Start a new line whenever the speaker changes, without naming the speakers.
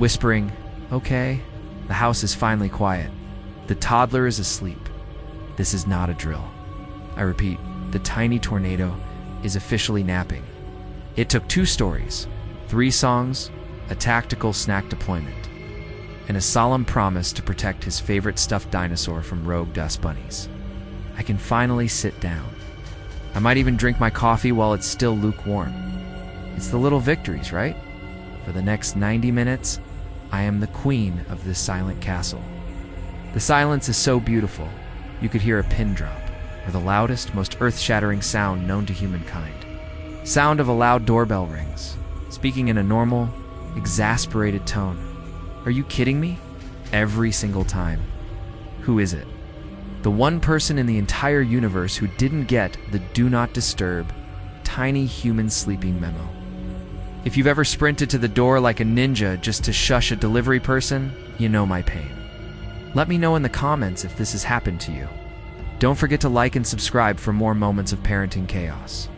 whispering, "Okay." The house is finally quiet. The toddler is asleep. This is not a drill. I repeat, the tiny tornado is officially napping. It took 2 stories, 3 songs, a tactical snack deployment, and a solemn promise to protect his favorite stuffed dinosaur from rogue dust bunnies. I can finally sit down. I might even drink my coffee while it's still lukewarm. It's the little victories, right? For the next 90 minutes, I am the queen of this silent castle. The silence is so beautiful, you could hear a pin drop, or the loudest, most earth-shattering sound known to humankind. Sound of a loud doorbell rings, speaking in a normal, exasperated tone. Are you kidding me? Every single time. Who is it? The one person in the entire universe who didn't get the "do not disturb" tiny human sleeping memo. If you've ever sprinted to the door like a ninja just to shush a delivery person, you know my pain. Let me know in the comments if this has happened to you. Don't forget to like and subscribe for more moments of parenting chaos.